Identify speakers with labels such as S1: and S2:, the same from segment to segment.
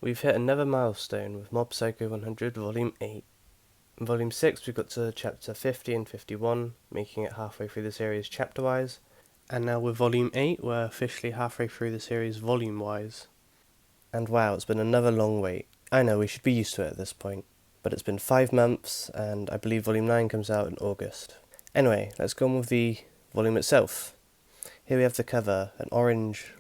S1: We've hit another milestone with Mob Psycho 100 Volume 8. In Volume 6 we got to Chapter 50 and 51, making it halfway through the series chapter-wise. And now with Volume 8 we're officially halfway through the series volume-wise. And wow, it's been another long wait. I know, we should be used to it at this point. But it's been 5 months, and I believe Volume 9 comes out in August. Anyway, let's go on with the volume itself. Here we have the cover, an orange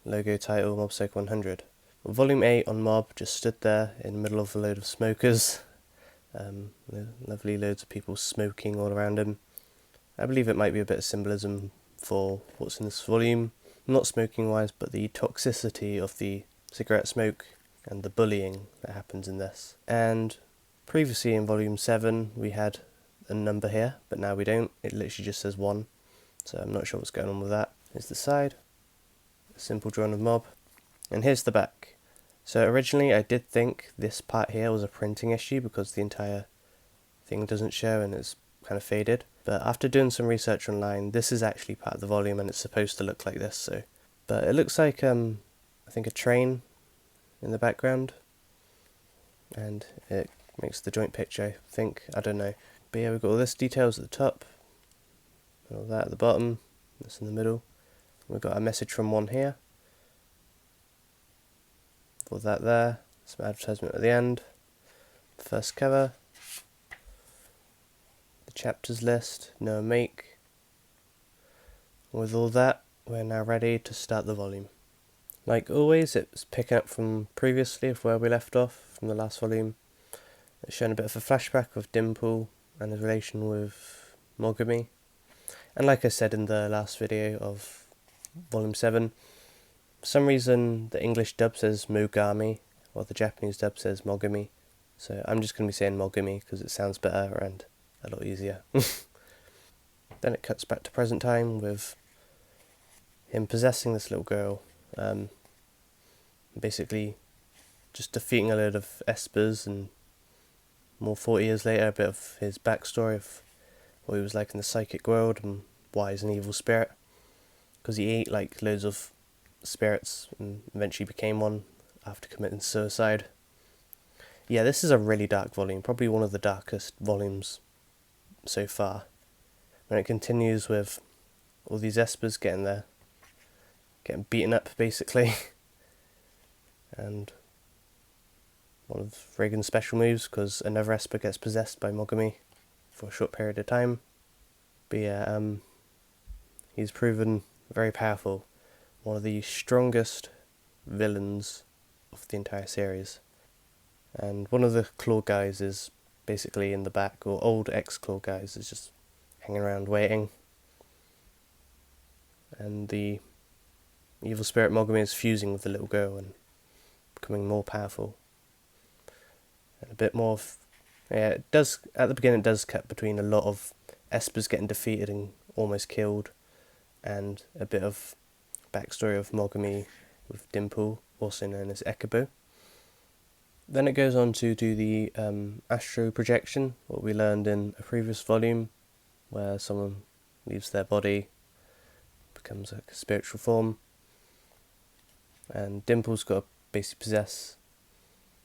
S1: logo title, Mob Psycho 100. Volume 8 on Mob just stood there in the middle of a load of smokers. Lovely loads of people smoking all around him. I believe it might be a bit of symbolism for what's in this volume. Not smoking wise, but the toxicity of the cigarette smoke and the bullying that happens in this. And previously in Volume 7 we had a number here, but now we don't. It literally just says 1, so I'm not sure what's going on with that. Here's the side, a simple drawing of Mob, and here's the back. So originally I did think this part here was a printing issue because the entire thing doesn't show and it's kind of faded. But after doing some research online, this is actually part of the volume and it's supposed to look like this. So, but it looks like I think a train in the background, and it makes the joint picture, I think. I don't know. But yeah, we've got all this details at the top, and all that at the bottom, this in the middle. We've got a message from 1 here. All that there, some advertisement at the end, first cover, the chapters list, no make. With all that, we're now ready to start the volume. Like always, it's picking up from previously of where we left off from the last volume. It's showing a bit of a flashback of Dimple and his relation with Mogami. And like I said in the last video of Volume 7, for some reason the English dub says Mogami, while the Japanese dub says Mogami. So I'm just going to be saying Mogami because it sounds better and a lot easier. Then it cuts back to present time with him possessing this little girl. Basically just defeating a load of espers, and more 40 years later a bit of his backstory of what he was like in the psychic world and why he's an evil spirit. Because he ate like loads of spirits and eventually became one after committing suicide. Yeah, this is a really dark volume, probably one of the darkest volumes so far. And it continues with all these espers getting beaten up basically. And one of Reagan's special moves, because another esper gets possessed by Mogami for a short period of time. But yeah, he's proven very powerful. One of the strongest villains of the entire series. And one of the Claw guys is basically in the back, or old ex-Claw guys is just hanging around waiting. And the evil spirit Mogami is fusing with the little girl and becoming more powerful. And a bit more it does, at the beginning it does cut between a lot of espers getting defeated and almost killed, and a bit of backstory of Mogami with Dimple, also known as Ekubo. Then it goes on to do the astro projection, what we learned in a previous volume, where someone leaves their body, becomes like a spiritual form, and Dimple's got to basically possess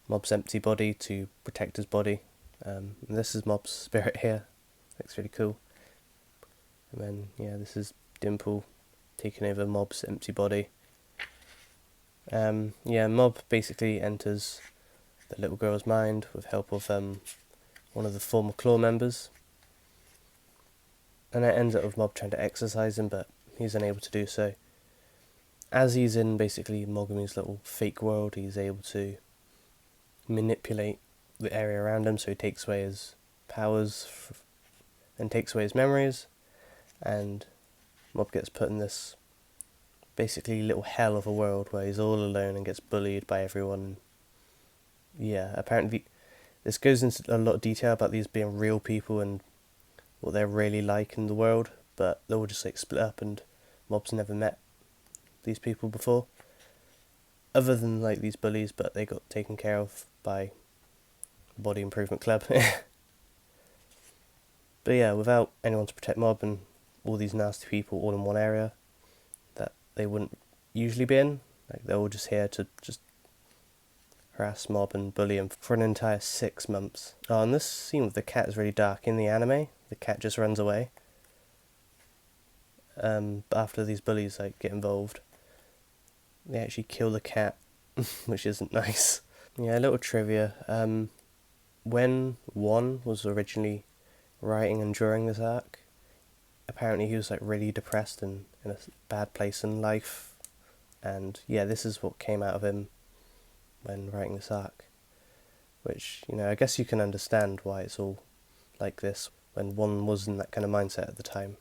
S1: Mob's empty body to protect his body. And this is Mob's spirit here, looks really cool. And then yeah, this is Dimple taking over Mob's empty body. Mob basically enters the little girl's mind with help of one of the former Claw members, and it ends up with Mob trying to exorcise him, but he's unable to do so. As he's in basically Mogami's little fake world, he's able to manipulate the area around him, so he takes away his powers and takes away his memories, and Mob gets put in this basically little hell of a world where he's all alone and gets bullied by everyone. Yeah, apparently this goes into a lot of detail about these being real people and what they're really like in the world, but they're all just like split up, and Mob's never met these people before, other than like these bullies, but they got taken care of by Body Improvement Club. But yeah, without anyone to protect Mob and all these nasty people all in one area that they wouldn't usually be in, like they're all just here to just harass Mob and bully him for an entire 6 months. Oh, and this scene with the cat is really dark. In the anime, the cat just runs away. But after these bullies get involved, they actually kill the cat, which isn't nice. Yeah, a little trivia. When One was originally writing and drawing this arc, apparently he was really depressed and in a bad place in life, and yeah, this is what came out of him when writing this arc, which, I guess you can understand why it's all like this when One was in that kind of mindset at the time.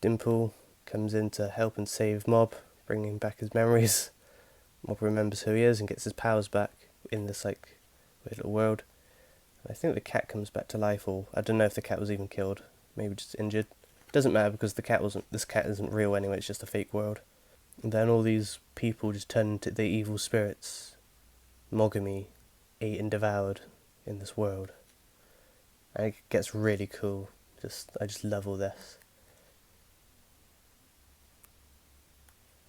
S1: Dimple comes in to help and save Mob, bringing back his memories. Mob remembers who he is and gets his powers back in this weird little world. I think the cat comes back to life, or I don't know if the cat was even killed, maybe just injured. Doesn't matter because this cat isn't real anyway, it's just a fake world. And then all these people just turn into the evil spirits Mogami ate and devoured in this world. And it gets really cool. I just love all this.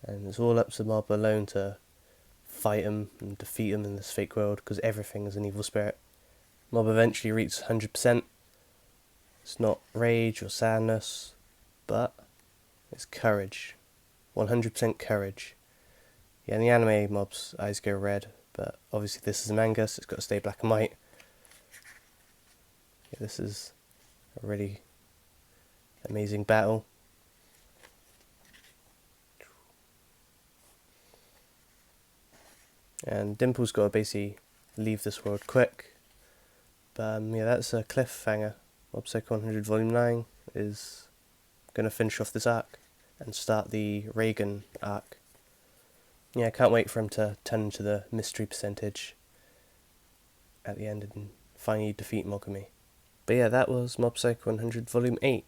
S1: And it's all up to Mob alone to fight him and defeat him in this fake world, because everything is an evil spirit. Mob eventually reaches 100%. It's not rage or sadness, but it's courage. 100% courage. Yeah, in the anime, Mob's eyes go red, but obviously this is a manga, so it's got to stay black and white. Yeah, this is a really amazing battle. And Dimple's got to basically leave this world quick. But yeah, that's a cliffhanger. Mob Psycho 100 Volume 9 is going to finish off this arc and start the Reagan arc. Yeah, I can't wait for him to turn into the mystery percentage at the end and finally defeat Mogami. But yeah, that was Mob Psycho 100 Volume 8.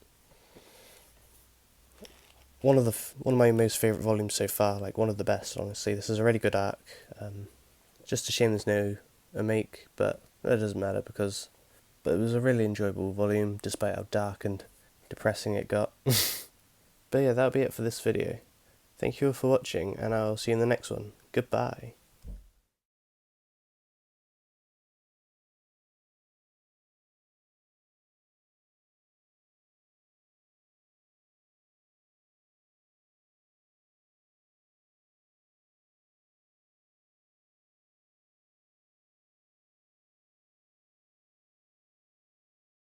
S1: One of my most favourite volumes so far, one of the best, honestly. This is a really good arc. Just a shame there's no make, but that doesn't matter but it was a really enjoyable volume despite how dark and depressing it got. But yeah, that'll be it for this video. Thank you all for watching, and I'll see you in the next one. Goodbye.